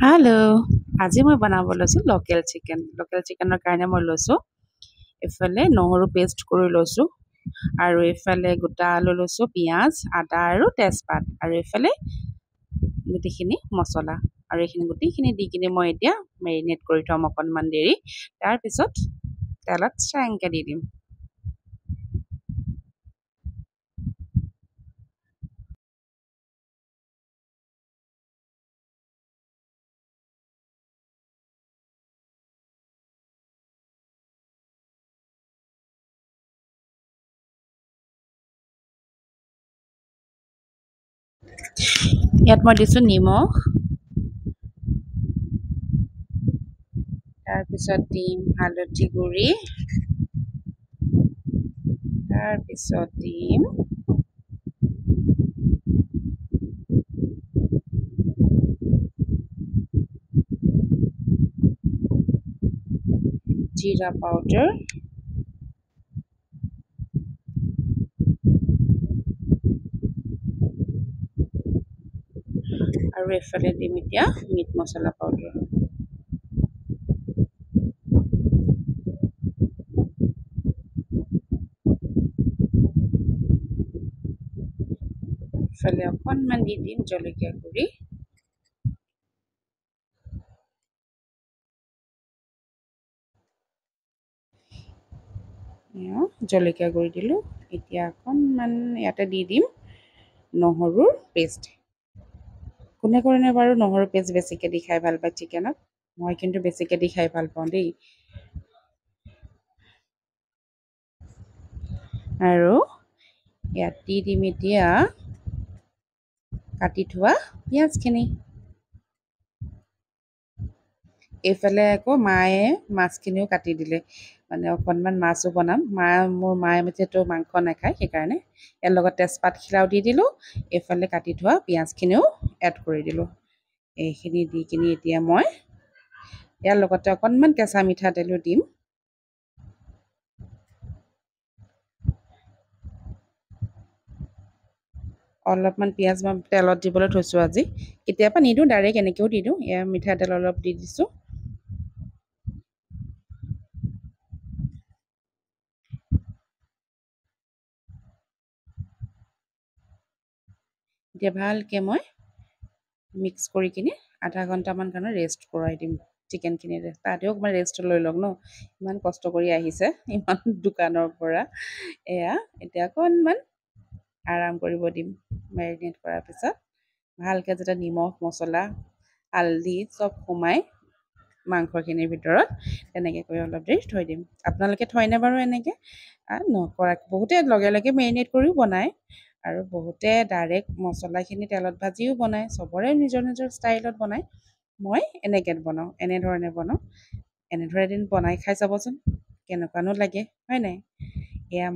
Hello' আজি মই বনাব লৈছোঁ লোকেল চিকেনৰ কাৰণে মই লৈছোঁ এইফালে নহৰু পেষ্ট কৰি লৈছোঁ আৰু এইফালে গোটা আলু লৈছোঁ পিঁয়াজ আদা আৰু তেজপাত আৰু এইফালে গোটেইখিনি মছলা আৰু এইখিনি গোটেইখিনি দি কিনে মই এতিয়া মেৰিনেট কৰি থ'ম অকণমান দেৰি তাৰপিছত তেলত চাংকৈ দি দিম ইয়াত মই দিছোঁ নিমখ তাৰপিছত দিম হালধি গুড়ি তাৰপিছত দিম জিৰা পাউডাৰ আৰু এইফালে দিম এতিয়া মিট মছলা পাউডাৰ এইফালে অকণমান দি দিম জলকীয়া গুড়ি জলকীয়া গুড়ি দিলোঁ এতিয়া অকণমান ইয়াতে দি দিম নহৰুৰ পেষ্ট কোনে কোনে বাৰু নহৰু পেষ্ট বেছিকৈ দি খাই ভাল পায় চিকেনত মই কিন্তু বেছিকৈ দি খাই ভাল পাওঁ দেই আৰু ইয়াত দি দিম এতিয়া কাটি থোৱা পিঁয়াজখিনি এইফালে আকৌ মায়ে মাছখিনিও কাটি দিলে মানে অকণমান মাছো বনাম মোৰ মায়ে যিহেতু মাংস নাখায় সেইকাৰণে ইয়াৰ লগত তেজপাতখিলাও দি দিলোঁ এইফালে কাটি থোৱা পিঁয়াজখিনিও এড কৰি দিলোঁ এইখিনি দি কিনি এতিয়া মই ইয়াৰ লগতে অকণমান কেঁচা মিঠাতেলো দিম অলপমান পিঁয়াজ মই তেলত দিবলৈ থৈছোঁ আজি কেতিয়াবা নিদিওঁ ডাইৰেক্ট এনেকৈও দি দিওঁ এয়া মিঠাতেল অলপ দি দিছোঁ এতিয়া ভালকৈ মই মিক্স কৰি কিনি আধা ঘণ্টামান কাৰণে ৰেষ্ট কৰাই দিম চিকেনখিনি তাতেও অকণমান ৰেষ্ট লৈ লওক ন ইমান কষ্ট কৰি আহিছে ইমান দোকানৰ পৰা এয়া এতিয়া অকণমান আৰাম কৰিব দিম মেৰিনেট কৰাৰ পিছত ভালকৈ যাতে নিমখ মছলা হালধি চব সোমাই মাংসখিনিৰ ভিতৰত তেনেকৈ কৰি অলপ দেৰি থৈ দিম আপোনালোকে থয়নে বাৰু এনেকৈ নকৰা বহুতে লগে লগে মেৰিনেট কৰিও বনায় আৰু বহুতে ডাইৰেক্ট মছলাখিনি তেলত ভাজিও বনায় চবৰে নিজৰ নিজৰ ষ্টাইলত বনায় মই এনেকৈ বনাওঁ এনেধৰণে বনাওঁ এনেধৰণে এদিন বনাই খাই চাবচোন কেনেকুৱানো লাগে হয় নাই এয়া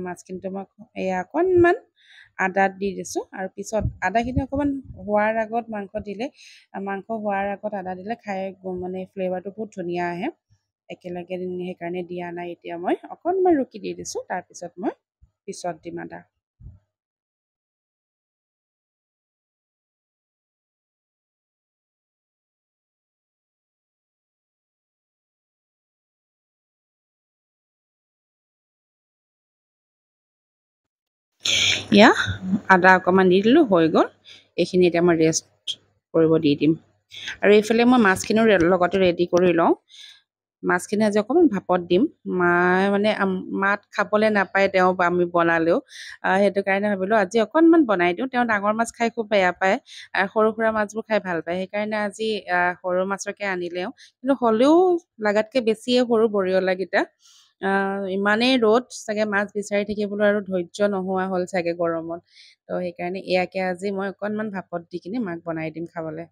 মাছখিনিতো মই এয়া অকণমান আদাত দি দিছোঁ আৰু পিছত আদাখিনি অকণমান হোৱাৰ আগত মাংস হোৱাৰ আগত আদা দিলে খাই মানে ফ্লেভাৰটো বহুত ধুনীয়া আহে একেলগে সেইকাৰণে দিয়া নাই এতিয়া মই অকণমান ৰুকি দি দিছোঁ তাৰপিছত মই পিছত দিম আদা এয়া আদা অকণমান দি দিলোঁ হৈ গ'ল এইখিনি এতিয়া মই ৰেষ্ট কৰিব দি দিম আৰু এইফালে মই মাছখিনিও লগতে ৰেডি কৰি লওঁ মাছখিনি আজি অকণমান ভাপত দিম মায়ে মানে মাত খাবলৈ নাপায় তেওঁ আমি বনালেও সেইটো কাৰণে ভাবিলোঁ আজি অকণমান বনাই দিওঁ তেওঁ ডাঙৰ মাছ খাই খুব বেয়া পায় আৰু সৰু সুৰা মাছবোৰ খাই ভাল পায় সেইকাৰণে আজি সৰু মাছকে আনিলেও কিন্তু হ'লেও লাগাতকৈ বেছিয়ে সৰু বৰিয়লাকেইটা ইমানেই ৰ'দ চাগে মাছ বিচাৰি থাকিবলৈ আৰু ধৈৰ্য নোহোৱা হ'ল চাগে গৰমত তো সেইকাৰণে এয়াকে আজি মই অকণমান ভাপত দি কিনে মাক বনাই দিম খাবলৈ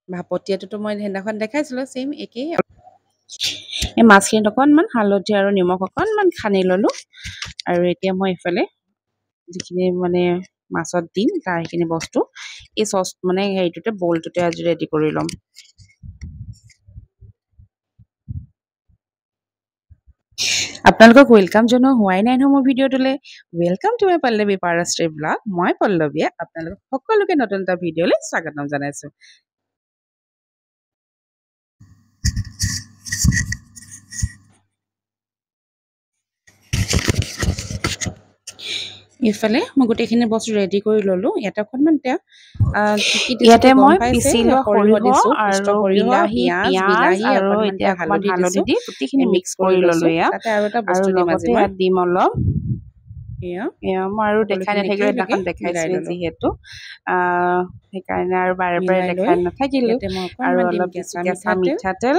ভাপতীয়াটোতো মই সেইদিনাখন দেখাইছিলোঁ চেম একেই এই মাছখিনিত অকণমান হালধি আৰু নিমখ অকণমান সানি ল'লোঁ আৰু এতিয়া মই এইফালে যিখিনি মানে মাছত দিম তাৰ সেইখিনি বস্তু এই চচ মানে হেৰিটোতে বলটোতে আজি ৰেডি কৰি ল'ম আপোনালোকক ৱেলকাম জনোৱা হোৱাই নাই নহয় মোৰ ভিডিঅ'টোলৈ। Welcome to my Pallavi Parashri blog. মই পল্লৱীয়ে আপোনালোকক সকলোকে নতুন এটা ভিডিঅ'লৈ স্বাগতম জনাইছোঁ। ইফালে মই গোটেইখিনি বস্তু ৰেডি কৰি ল'লোঁ। ইয়াতে অকণমান এতিয়া কি দিছোঁ গম পাইছে, সৰিয়হ দিছোঁ, কষ্ট সৰিয়হ, পিঁয়াজ, বিলাহী, অকণমান এতিয়া হালধি দিছোঁ, মিক্স কৰি লৈছোঁ। তাতে আৰু এটা বস্তু দিম আজি মই, দিম অলপ এয়া মই আৰু দেখাই সকলোখিনি নাথাকিলো, একেলগে সেইদিনাখন মিলাই দেখাইছোৱে ল'লোঁ। যিহেতু সেইকাৰণে আৰু বাৰে বাৰে মিলাই লৈ দেখাই নাথাকিলো। ইয়াতে মই আৰু অকণমান দিম অলপ দিছো কেঁচা মিঠাতেল। মিঠাতেল,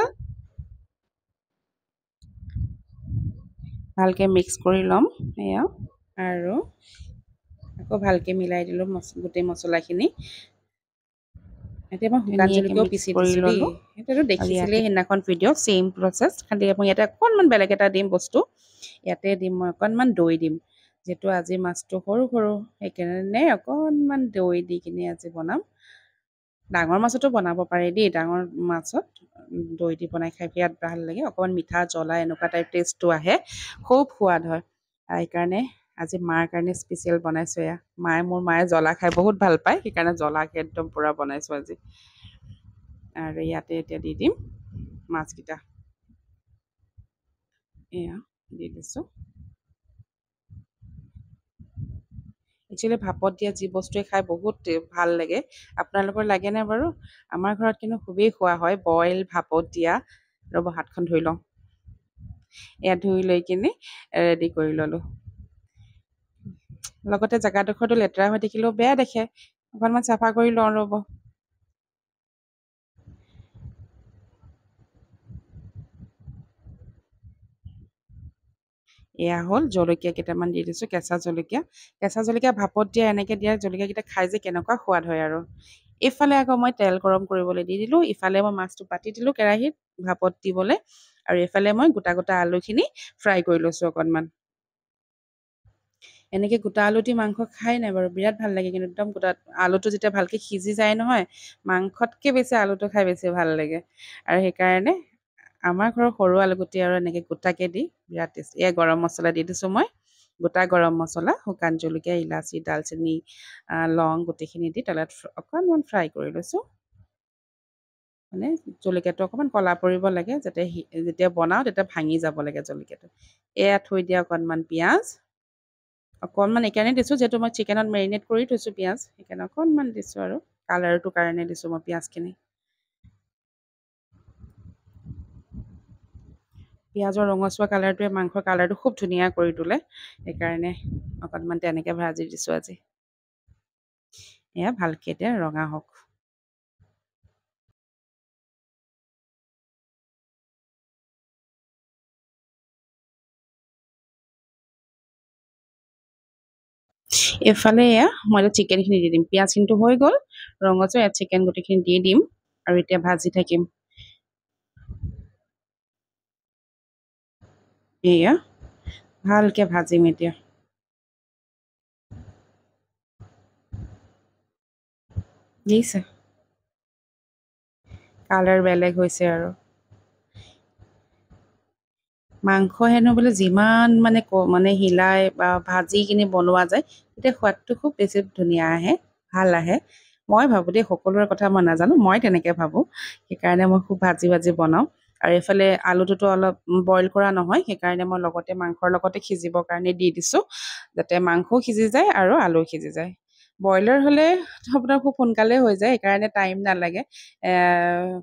ভালকে মিক্স কৰি ল'ম। এয়া আৰু আকৌ ভালকৈ মিলাই দিলোঁ গোটেই মছলাখিনি। এতিয়া মই শুকান ধুনীয়াকে জলকীয়াও মিক্স পিচি কৰি দিছোঁ দেই। ললো। সেইটোতো আৰু দেখিছিলেই ইয়াতে সেইদিনাখন ভিডিঅ', ছেইম প্ৰচেছ। খালি মই ইয়াতে অকণমান বেলেগ এটা দিম বস্তু। ইয়াতে দিম মই অকণমান দৈ দিম, যিহেতু আজি মাছটো সৰু সৰু, সেইকাৰণে অকণমান দৈ দি কিনে আজি বনাম। ডাঙৰ মাছতো বনাব পাৰে দেই, ডাঙৰ মাছত দৈ দি বনাই খাই বিৰাট ভাল লাগে। অকণমান মিঠা জ্বলা এনেকুৱা টাইপ টেষ্টটো আহে, খুব সোৱাদ হয়। সেইকাৰণে আজি মাৰ কাৰণে স্পেচিয়েল বনাইছোঁ। এয়া মোৰ মায়ে জ্বলা খাই বহুত ভাল পায়, সেইকাৰণে জ্বলাকৈ একদম পূৰা বনাইছোঁ আজি। আৰু ইয়াতে এতিয়া দি দিম মাছকেইটা। এয়া দি দিছোঁ। একচুৱেলি ভাপত দিয়া যি বস্তুৱে খাই বহুত ভাল লাগে। আপোনালোকৰ লাগেনে বাৰু? আমাৰ ঘৰত কিন্তু খুবেই খোৱা হয় বইল ভাপত দিয়া। ৰ'ব হাতখন ধুই লওঁ। এয়া ধুই লৈ কিনে ৰেডি কৰি ল'লোঁ। লগতে জেগাডোখৰটো লেতেৰা হৈ থাকিলেও বেয়া দেখে, অকণমান চাফা কৰি লওঁ ৰ'ব। এয়া হ'ল জলকীয়া কেইটামান দি দিছোঁ, কেঁচা জলকীয়া। কেঁচা জলকীয়া ভাপত দিয়া এনেকৈ দিয়া জলকীয়াকেইটা খাই যে কেনেকুৱা সোৱাদ হয় আৰু। এইফালে আকৌ মই তেল গৰম কৰিবলৈ দি দিলোঁ, ইফালে মই মাছটো পাতি দিলোঁ কেৰাহীত ভাপত দিবলৈ, আৰু এইফালে মই গোটা গোটা আলুখিনি ফ্ৰাই কৰি লৈছোঁ অকণমান। এনেকৈ গোটা আলু দি মাংস খাই নাই বাৰু? বিৰাট ভাল লাগে কিন্তু, একদম গোটা আলুটো যেতিয়া ভালকৈ সিজি যায় নহয়, মাংসতকৈ বেছি আলুটো খাই বেছি ভাল লাগে। আৰু সেইকাৰণে আমাৰ ঘৰৰ সৰু আলুগুটি আৰু এনেকৈ গোটাকৈ দি বিৰাট টেষ্টি। এয়া গৰম মছলা দি দিছোঁ মই, গোটা গৰম মছলা, শুকান জলকীয়া, ইলাচি, ডালচেনি, লং গোটেইখিনি দি তেলত অকণমান ফ্ৰাই কৰি লৈছোঁ। মানে জলকীয়াটো অকণমান ক'লা পৰিব লাগে, যাতে যেতিয়া বনাওঁ তেতিয়া ভাঙি যাব লাগে জলকীয়াটো। এয়া থৈ দিয়া অকণমান পিঁয়াজ, অকণমান এইকাৰণে দিছোঁ যিহেতু মই চিকেনত মেৰিনেট কৰি থৈছোঁ পিঁয়াজ, সেইকাৰণে অকণমান দিছোঁ আৰু কালাৰটোৰ কাৰণে দিছোঁ মই পিঁয়াজখিনি। পিঁয়াজৰ ৰঙচুৱা কালাৰটোৱে মাংসৰ কালাৰটো খুব ধুনীয়া কৰি তোলে, সেইকাৰণে অকণমান তেনেকৈ ভাজি দিছোঁ আজি। এয়া ভালকৈ এতিয়া ৰঙা হওক। এইফালে এয়া মই এতিয়া চিকেনখিনি দি দিম। পিঁয়াজখিনিটো হৈ গ'ল ৰঙচুৱা, ইয়াত চিকেন গোটেইখিনি দি দিম আৰু এতিয়া ভাজি থাকিম। এয়া ভালকৈ ভাজিম এতিয়া। দিছে কালাৰ বেলেগ হৈছে আৰু। মাংস হেনো বোলে যিমান মানে হিলাই বা ভাজি কিনি বনোৱা যায়, তেতিয়া সোৱাদটো খুব বেছি ধুনীয়া আহে, ভাল আহে। মই ভাবোঁ দেই, সকলোৰে কথা মই নাজানো, মই তেনেকৈ ভাবোঁ। সেইকাৰণে মই খুব ভাজি ভাজি বনাওঁ। আৰু এইফালে আলুটোতো অলপ বইল কৰা নহয়, সেইকাৰণে মই লগতে মাংসৰ লগতে সিজিবৰ কাৰণে দি দিছোঁ, যাতে মাংসও সিজি যায় আৰু আলুও সিজি যায়। ব্ৰইলাৰ হ'লে আপোনাৰ খুব সোনকালে হৈ যায়, সেইকাৰণে টাইম নালাগে,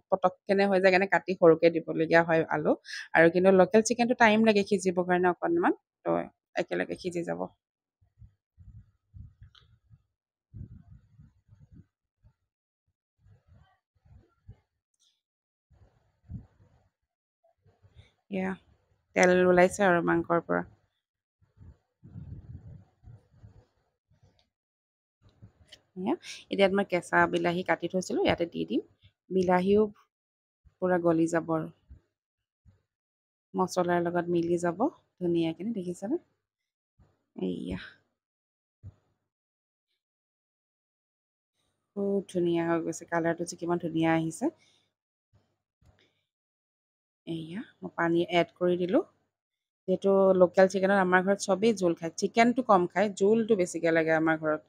পটককেনে হৈ যায় কাৰণে কাটি সৰুকৈ দিবলগীয়া হয় আলু। আৰু কিন্তু লোকেল চিকেনটো টাইম লাগে সিজিবৰ কাৰণে অকণমান, তো একেলগে সিজি যাব। এয়া তেল ওলাইছে আৰু মাংসৰ পৰা। এয়া এতিয়া মই কেঁচা বিলাহী কাটি থৈছিলোঁ, ইয়াতে দি দিম। বিলাহীও পূৰা গলি যাব আৰু মছলাৰ লগত মিলি যাব ধুনীয়াকৈ, দেখিছেনে? এইয়া খুব ধুনীয়া হৈ গৈছে, কালাৰটো যে কিমান ধুনীয়া আহিছে। এয়া মই পানী এড কৰি দিলোঁ। যিহেতু লোকেল চিকেনত আমাৰ ঘৰত চবেই জোল খায়, চিকেনটো কম খায়, জোলটো বেছিকৈ লাগে আমাৰ ঘৰত।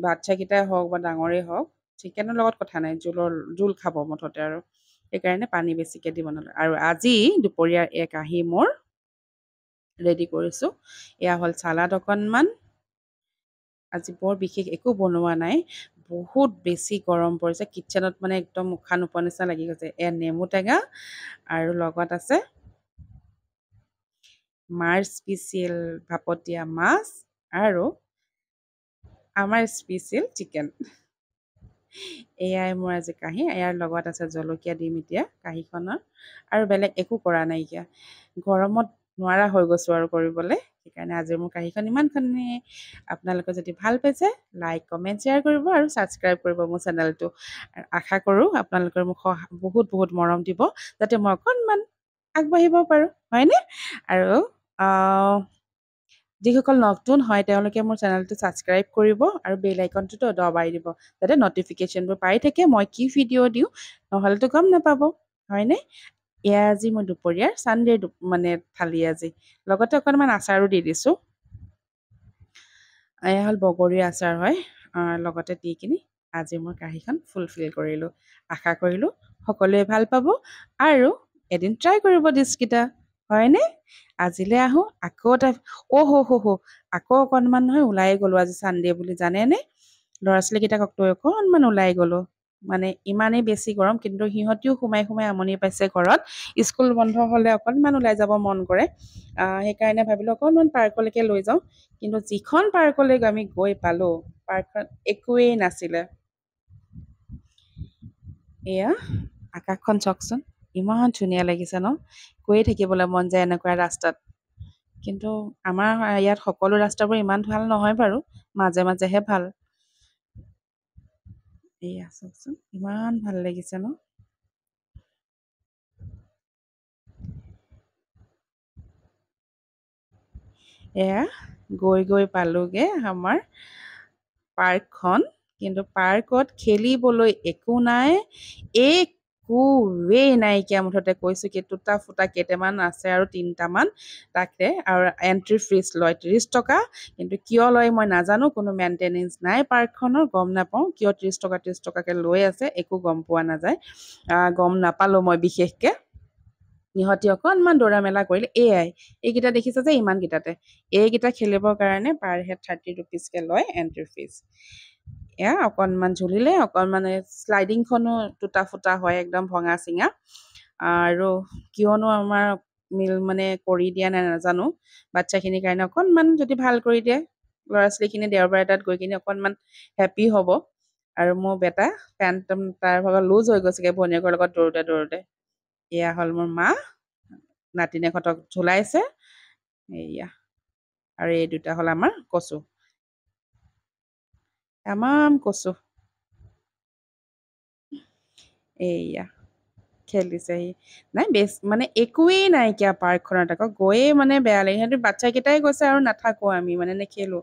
বাচ্ছাকেইটাই হওক বা ডাঙৰেই হওক, চিকেনৰ লগত কথা নাই, জোল খাব মুঠতে আৰু সেইকাৰণে পানী বেছিকৈ দিব নালাগে। আৰু আজি দুপৰীয়াৰ এক আহি মোৰ ৰেডি কৰিছোঁ। এয়া হ'ল চালাড অকণমান। আজি বৰ বিশেষ একো বনোৱা নাই, বহুত বেছি গৰম পৰিছে, কিটচেনত মানে একদম উশাহ নোপোৱা নিচিনা লাগি গৈছে। এয়া নেমু টেঙা আৰু লগত আছে মাৰ স্পেচিয়েল ভাপত দিয়া মাছ আৰু আমাৰ স্পেচিয়েল চিকেন। এয়াই মোৰ আজি কাঁহী। ইয়াৰ লগত আছে জলকীয়া দিম এতিয়া কাঁহীখনৰ, আৰু বেলেগ একো কৰা নাইকিয়া। গৰমত নোৱাৰা হৈ গৈছোঁ আৰু কৰিবলৈ, সেইকাৰণে আজি মোৰ কাঁহীখন ইমানখনেই। আপোনালোকে যদি ভাল পাইছে লাইক কমেণ্ট শ্বেয়াৰ কৰিব আৰু ছাবস্ক্ৰাইব কৰিব মোৰ চেনেলটো। আৰু আশা কৰোঁ আপোনালোকৰ মোক বহুত বহুত মৰম দিব, যাতে মই অকণমান আগবাঢ়িব পাৰোঁ, হয়নে? আৰু যিসকল নতুন হয় তেওঁলোকে মোৰ চেনেলটো ছাবস্ক্ৰাইব কৰিব আৰু বেল আইকনটোতো দবাই দিব, যাতে নটিফিকেশ্যনবোৰ পাই থাকে মই কি ভিডিঅ' দিওঁ, নহ'লেতো গম নাপাব, হয়নে? এয়া আজি মই দুপৰীয়াৰ ছানডে মানে থালি আজি, লগতে অকণমান আচাৰো দি দিছোঁ। এয়া হ'ল বগৰীৰ আচাৰ হয়, লগতে দি কিনি আজি মই কাঁহীখন ফুলফিল কৰিলোঁ। আশা কৰিলোঁ সকলোৱে ভাল পাব আৰু এদিন ট্ৰাই কৰিব ডিছকেইটা, হয়নে? আজিলৈ আহোঁ আকৌ এটা আকৌ অকণমান নহয় ওলাই গ'লোঁ আজি ছানডে বুলি, জানেনে? ল'ৰা ছোৱালীকেইটাক লৈ অকণমান ওলাই গ'লোঁ, মানে ইমানেই বেছি গৰম, কিন্তু সিহঁতিও সোমাই সোমাই আমনি পাইছে ঘৰত। স্কুল বন্ধ হ'লে অকণমান ওলাই যাব মন কৰে, সেইকাৰণে ভাবিলোঁ অকণমান পাৰ্কলৈকে লৈ যাওঁ। কিন্তু যিখন পাৰ্কলৈ আমি গৈ পালোঁ, পাৰ্কখন একোৱেই নাছিলে। এয়া আকাশখন চাওকচোন, ইমান ধুনীয়া লাগিছে ন? গৈয়ে থাকিবলৈ মন যায় এনেকুৱা ৰাস্তাত। কিন্তু আমাৰ ইয়াত সকলো ৰাস্তাবোৰ ইমান ভাল নহয় বাৰু, মাজে মাজেহে ভাল। এয়া চাওকচোন, ইমান ভাল লাগিছে ন? এয়া গৈ পালোঁগৈ আমাৰ পাৰ্কখন, কিন্তু পাৰ্কত খেলিবলৈ একো নাই, একোৱেই নাইকিয়া। মুঠতে কৈছোঁ কি টুটা ফুটা কেইটামান আছে আৰু 3টামান, তাকে আৰু এণ্ট্ৰি ফিজ লয় 30 টকা। কিন্তু কিয় লয় মই নাজানো, কোনো মেইনটেনেঞ্চ নাই পাৰ্কখনৰ, গম নাপাওঁ কিয় 30 টকাকৈ লৈ আছে, একো গম পোৱা নাযায়, গম নাপালোঁ মই বিশেষকৈ। ইহঁতি অকণমান দৌৰা মেলা কৰিলে, এইকেইটা দেখিছে যে ইমানকেইটাতে, এইকেইটা খেলিবৰ কাৰণে পাৰ হেড 30 ৰুপিজকৈ লয় এণ্ট্ৰি ফিজ। এয়া অকণমান ঝুলিলে, অকণমান শ্লাইডিংখনো টুটা ফুটা হয়, একদম ভঙা চিঙা। আৰু কিয়নো আমাৰ মানে কৰি দিয়া নাই নাজানো, বাচ্ছাখিনিৰ কাৰণে অকণমান যদি ভাল কৰি দিয়ে, ল'ৰা ছোৱালীখিনি দেওবাৰ এটাত গৈ কিনি অকণমান হেপ্পী হ'ব। আৰু মোৰ বেটা পেণ্ট তাৰ ভাগৰ লুজ হৈ গৈছেগৈ ভনীয়েকৰ লগত দৌৰোতে দৌৰোতে। এয়া হ'ল মোৰ মা, নাতিনীহঁতক ঝুলাইছে, এয়া। আৰু এই দুটা হ'ল আমাৰ কচু, তামাম কচু। এইয়া খেলিছেহি, নাই মানে একোৱেই নাইকিয়া পাৰ্কখনত, আকৌ গৈয়ে মানে বেয়া লাগে। সিহঁতে বাচ্ছাকেইটাই গৈছে আৰু নাথাকোঁ আমি, মানে নেখেলোঁ।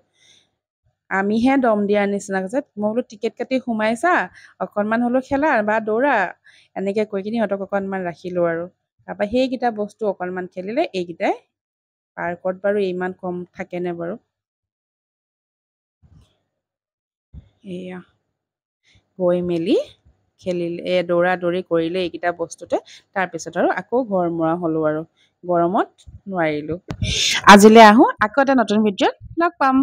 আমিহে দম দিয়াৰ নিচিনা হৈছে। মই বোলো টিকেট কাটি সোমাইছা, অকণমান হ'লেও খেলা বা দৌৰা, এনেকৈ কৈ কিনি সিহঁতক অকণমান ৰাখিলোঁ আৰু। তাৰপৰা সেইকেইটা বস্তু অকণমান খেলিলে, এইকেইটাই। পাৰ্কত বাৰু ইমান কম থাকেনে বাৰু? এয়া গৈ মেলি খেলিলে, দৌৰা দৌৰি কৰিলে এইকেইটা বস্তুতে, তাৰপিছত আৰু আকৌ ঘৰ মৰা হ'লোঁ আৰু, গৰমত নোৱাৰিলোঁ। আজিলৈ আহোঁ, আকৌ এটা নতুন ভিডিঅ'ত লগ পাম।